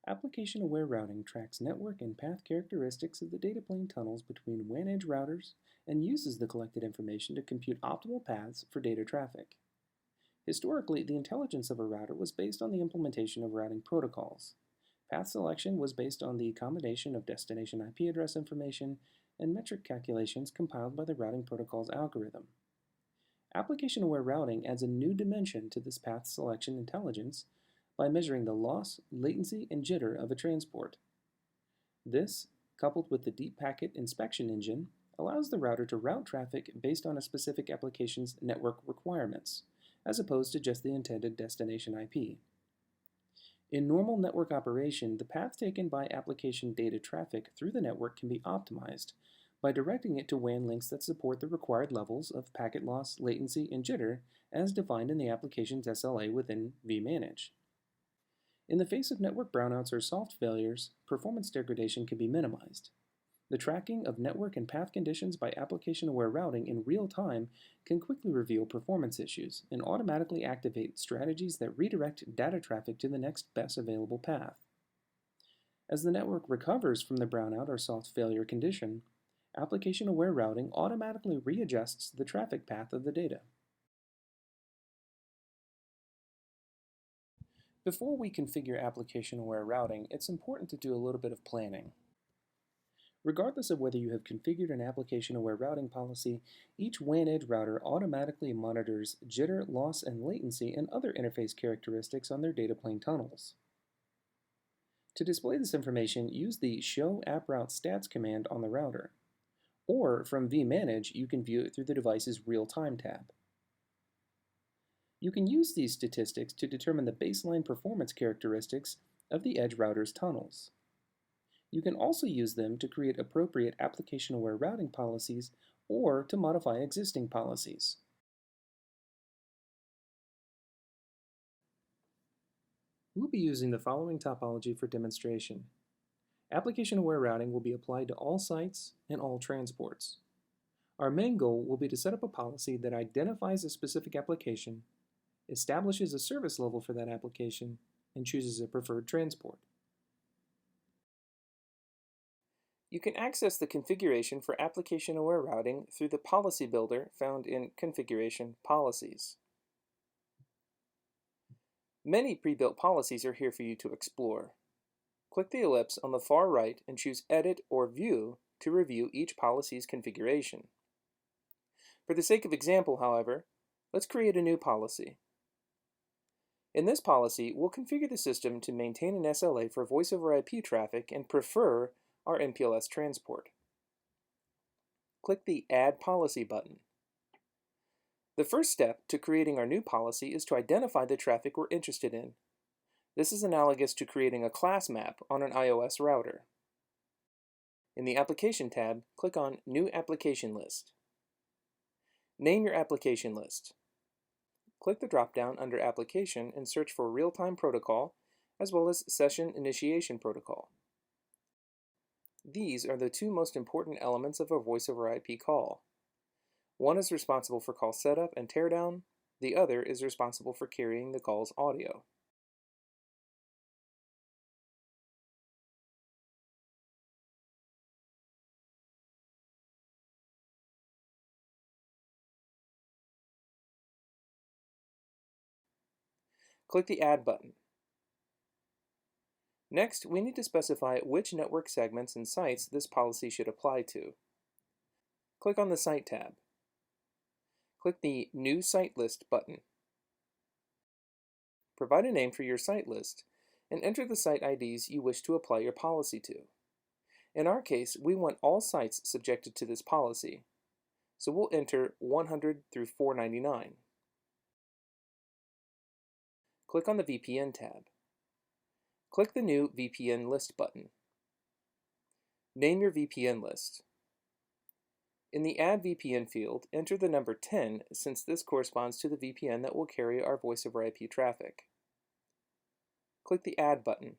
Application-aware routing tracks network and path characteristics of the data plane tunnels between WAN edge routers and uses the collected information to compute optimal paths for data traffic. Historically, the intelligence of a router was based on the implementation of routing protocols. Path selection was based on the combination of destination IP address information and metric calculations compiled by the routing protocol's algorithm. Application-aware routing adds a new dimension to this path selection intelligence by measuring the loss, latency, and jitter of a transport. This, coupled with the deep packet inspection engine, allows the router to route traffic based on a specific application's network requirements, as opposed to just the intended destination IP. In normal network operation, the path taken by application data traffic through the network can be optimized by directing it to WAN links that support the required levels of packet loss, latency, and jitter as defined in the application's SLA within vManage. In the face of network brownouts or soft failures, performance degradation can be minimized. The tracking of network and path conditions by application-aware routing in real time can quickly reveal performance issues and automatically activate strategies that redirect data traffic to the next best available path. As the network recovers from the brownout or soft failure condition, application-aware routing automatically readjusts the traffic path of the data. Before we configure application-aware routing, it's important to do a little bit of planning. Regardless of whether you have configured an application-aware routing policy, each WAN edge router automatically monitors jitter, loss, and latency and other interface characteristics on their data plane tunnels. To display this information, use the Show App Route Stats command on the router. Or from vManage, you can view it through the device's Real-Time tab. You can use these statistics to determine the baseline performance characteristics of the edge router's tunnels. You can also use them to create appropriate application-aware routing policies or to modify existing policies. We'll be using the following topology for demonstration. Application-aware routing will be applied to all sites and all transports. Our main goal will be to set up a policy that identifies a specific application, establishes a service level for that application, and chooses a preferred transport. You can access the configuration for application-aware routing through the policy builder found in Configuration Policies. Many pre-built policies are here for you to explore. Click the ellipse on the far right and choose Edit or View to review each policy's configuration. For the sake of example, however, let's create a new policy. In this policy, we'll configure the system to maintain an SLA for voice-over IP traffic and prefer our MPLS transport. Click the Add Policy button. The first step to creating our new policy is to identify the traffic we're interested in. This is analogous to creating a class map on an iOS router. In the Application tab, click on New Application List. Name your application list. Click the drop-down under Application and search for Real-Time Protocol as well as Session Initiation Protocol. These are the two most important elements of a voice-over IP call. One is responsible for call setup and teardown, the other is responsible for carrying the call's audio. Click the Add button. Next, we need to specify which network segments and sites this policy should apply to. Click on the Site tab. Click the New Site List button. Provide a name for your site list and enter the site IDs you wish to apply your policy to. In our case, we want all sites subjected to this policy, so we'll enter 100 through 499. Click on the VPN tab. Click the new VPN List button. Name your VPN list. In the Add VPN field, enter the number 10 since this corresponds to the VPN that will carry our voice-over IP traffic. Click the Add button.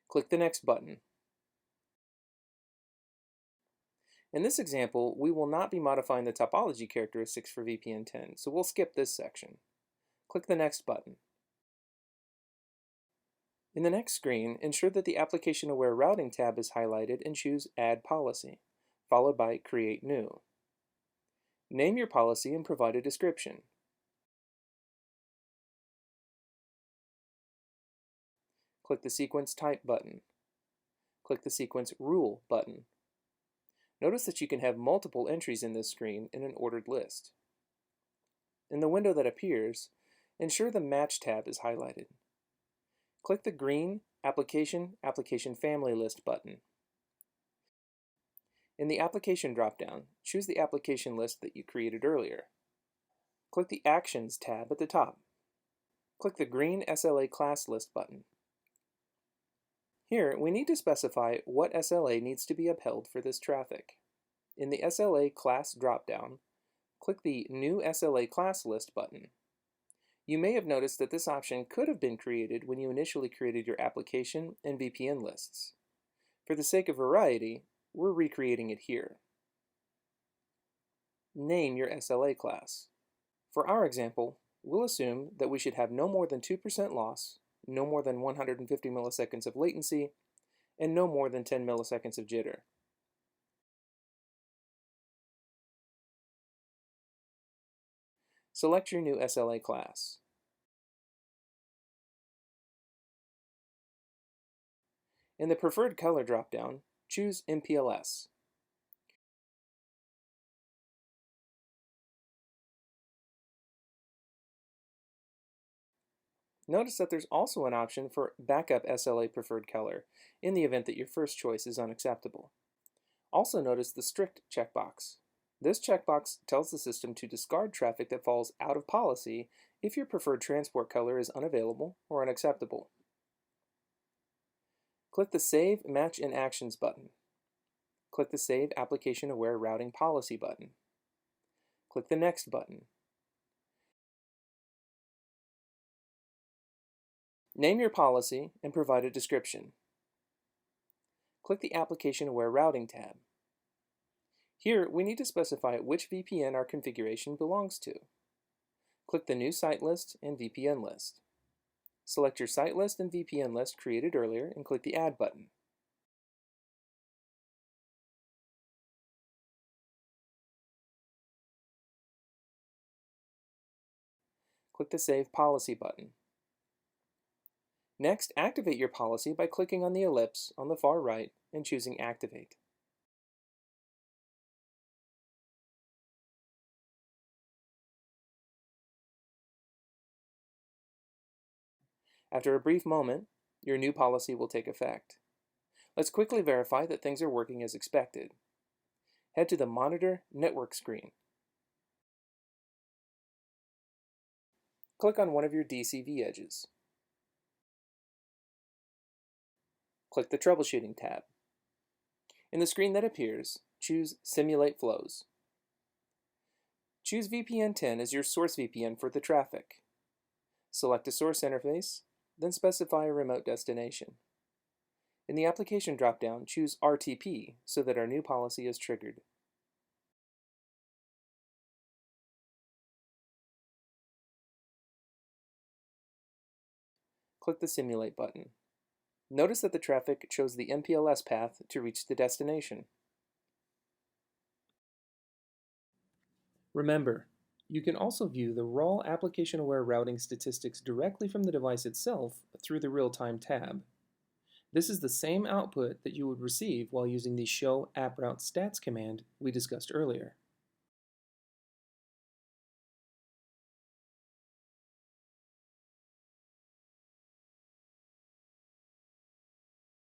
Click the Next button. In this example, we will not be modifying the topology characteristics for VPN 10, so we'll skip this section. Click the Next button. In the next screen, ensure that the Application Aware Routing tab is highlighted and choose Add Policy, followed by Create New. Name your policy and provide a description. Click the Sequence Type button. Click the Sequence Rule button. Notice that you can have multiple entries in this screen in an ordered list. In the window that appears, ensure the Match tab is highlighted. Click the green Application Family List button. In the Application dropdown, choose the application list that you created earlier. Click the Actions tab at the top. Click the green SLA Class List button. Here, we need to specify what SLA needs to be upheld for this traffic. In the SLA Class dropdown, click the New SLA Class List button. You may have noticed that this option could have been created when you initially created your application and VPN lists. For the sake of variety, we're recreating it here. Name your SLA class. For our example, we'll assume that we should have no more than 2% loss, no more than 150 milliseconds of latency, and no more than 10 milliseconds of jitter. Select your new SLA class. In the Preferred Color dropdown, choose MPLS. Notice that there's also an option for Backup SLA Preferred Color in the event that your first choice is unacceptable. Also notice the Strict checkbox. This checkbox tells the system to discard traffic that falls out of policy if your preferred transport color is unavailable or unacceptable. Click the Save Match in Actions button. Click the Save Application Aware Routing Policy button. Click the Next button. Name your policy and provide a description. Click the Application Aware Routing tab. Here, we need to specify which VPN our configuration belongs to. Click the New Site List and VPN List. Select your site list and VPN list created earlier and click the Add button. Click the Save Policy button. Next, activate your policy by clicking on the ellipse on the far right and choosing Activate. After a brief moment, your new policy will take effect. Let's quickly verify that things are working as expected. Head to the Monitor Network screen. Click on one of your DCV edges. Click the Troubleshooting tab. In the screen that appears, choose Simulate Flows. Choose VPN 10 as your source VPN for the traffic. Select a source interface, then specify a remote destination. In the Application dropdown, choose RTP so that our new policy is triggered. Click the Simulate button. Notice that the traffic chose the MPLS path to reach the destination. Remember, you can also view the raw application-aware routing statistics directly from the device itself through the Real-Time tab. This is the same output that you would receive while using the Show App Route Stats command we discussed earlier.